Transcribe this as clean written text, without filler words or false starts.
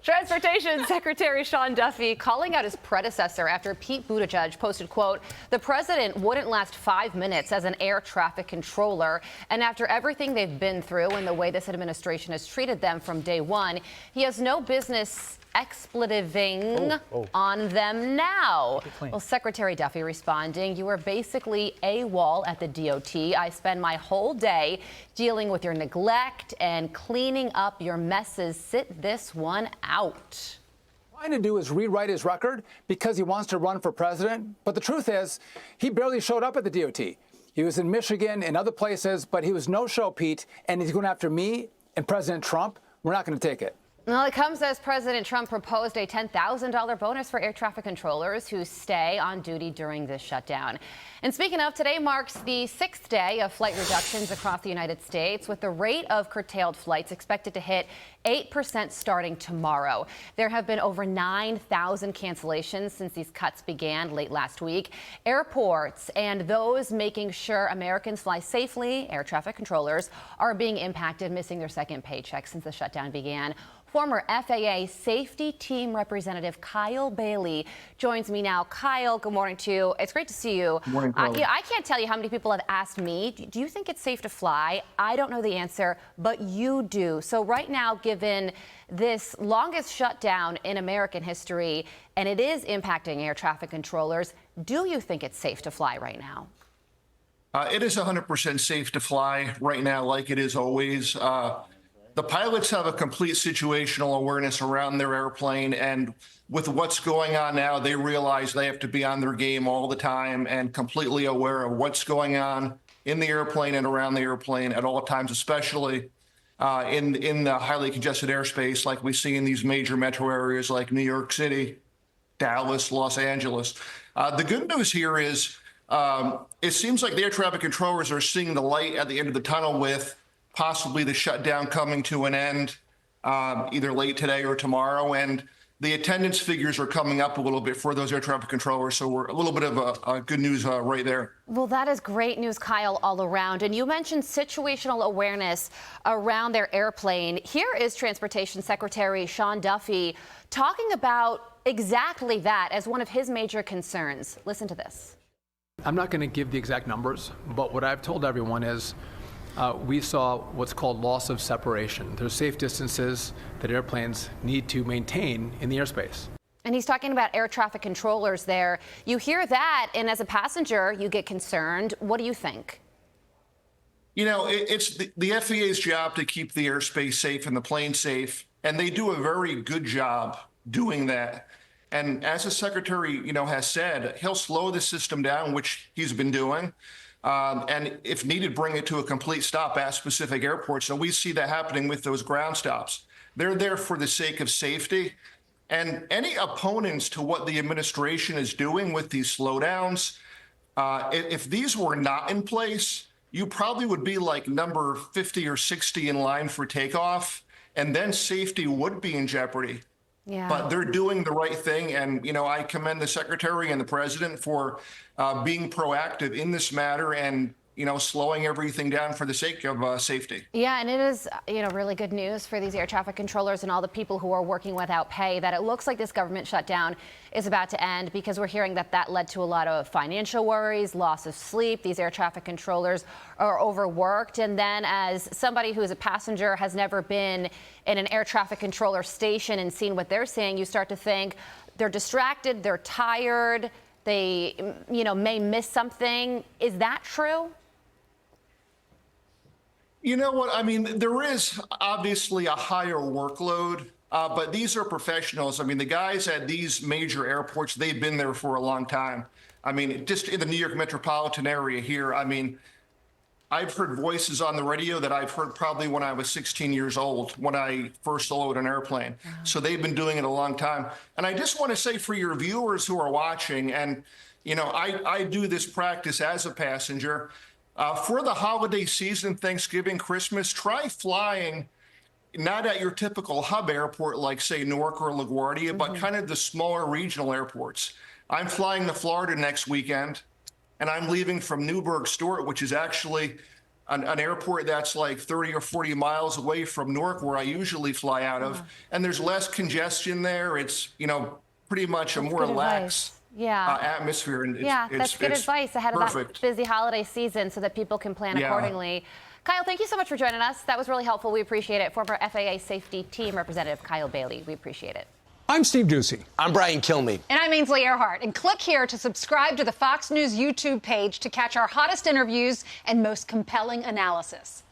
Transportation Secretary Sean Duffy calling out his predecessor after Pete Buttigieg posted, quote, the president wouldn't last 5 minutes as an air traffic controller. And after everything they've been through and the way this administration has treated them from day one, he has no business expletiving on them now. Well, Secretary Duffy responding, you are basically AWOL at the DOT. I spend my whole day dealing with your neglect and cleaning up your messes. Sit this one out. Trying to do is rewrite his record because he wants to run for president. But the truth is, he barely showed up at the DOT. He was in Michigan and other places, but he was no-show, Pete, and he's going after me and President Trump. We're not going to take it. Well, it comes as President Trump proposed a $10,000 bonus for air traffic controllers who stay on duty during this shutdown. And speaking of, today marks the 6th day of flight reductions across the United States, with the rate of curtailed flights expected to hit 8% starting tomorrow. There have been over 9,000 cancellations since these cuts began late last week. Airports and those making sure Americans fly safely, air traffic controllers, are being impacted, missing their second paycheck since the shutdown began. Former FAA Safety Team Representative Kyle Bailey joins me now. Kyle, good morning to you. It's great to see you. Good morning, Carla. I can't tell you how many people have asked me, do you think it's safe to fly? I don't know the answer, but you do. So right now, given this longest shutdown in American history, and it is impacting air traffic controllers, do you think it's safe to fly right now? It is 100% safe to fly right now, like it is always. The pilots have a complete situational awareness around their airplane, and with what's going on now, they realize they have to be on their game all the time and completely aware of what's going on in the airplane and around the airplane at all times, especially in the highly congested airspace like we see in these major metro areas like New York City, Dallas, Los Angeles. The good news here is it seems like the air traffic controllers are seeing the light at the end of the tunnel with possibly the shutdown coming to an end either late today or tomorrow. And the attendance figures are coming up a little bit for those air traffic controllers. So we're a little bit of a good news right there. Well, that is great news, Kyle, all around. And you mentioned situational awareness around their airplane. Here is Transportation Secretary Sean Duffy talking about exactly that as one of his major concerns. Listen to this. I'm not going to give the exact numbers, but what I've told everyone is we saw what's called loss of separation. There's safe distances that airplanes need to maintain in the airspace. And he's talking about air traffic controllers there. You hear that, and as a passenger, you get concerned. What do you think? You know, it's the FAA's job to keep the airspace safe and the plane safe, and they do a very good job doing that. And as the secretary, has said, he'll slow the system down, which he's been doing. And if needed, bring it to a complete stop at specific airports. And we see that happening with those ground stops. They're there for the sake of safety. And any opponents to what the administration is doing with these slowdowns, if these were not in place, you probably would be like number 50 or 60 in line for takeoff, and then safety would be in jeopardy. Yeah. But they're doing the right thing. And, I commend the secretary and the president for being proactive in this matter and, slowing everything down for the sake of safety. Yeah, and it is, really good news for these air traffic controllers and all the people who are working without pay that it looks like this government shutdown is about to end, because we're hearing that led to a lot of financial worries, loss of sleep. These air traffic controllers are overworked. And then as somebody who is a passenger, has never been in an air traffic controller station and seen what they're seeing, you start to think they're distracted, they're tired, they, may miss something. Is that true? You know what? I mean, there is obviously a higher workload, but these are professionals. I mean, the guys at these major airports, they've been there for a long time. I mean, just in the New York metropolitan area here, I mean, I've heard voices on the radio that I've heard probably when I was 16 years old, when I first loaded an airplane. So they've been doing it a long time. And I just want to say for your viewers who are watching, and, I do this practice as a passenger, for the holiday season, Thanksgiving, Christmas, try flying not at your typical hub airport like, say, Newark or LaGuardia, but kind of the smaller regional airports. I'm flying to Florida next weekend, and I'm leaving from Newburgh, Stewart, which is actually an airport that's like 30 or 40 miles away from Newark, where I usually fly out of, and there's less congestion there. It's, pretty much a more good relaxed Yeah. atmosphere. And That's good advice ahead of that busy holiday season so that people can plan accordingly. Kyle, thank you so much for joining us. That was really helpful. We appreciate it. Former FAA Safety Team Representative Kyle Bailey. We appreciate it. I'm Steve Doocy. I'm Brian Kilmeade. And I'm Ainsley Earhart. And click here to subscribe to the Fox News YouTube page to catch our hottest interviews and most compelling analysis.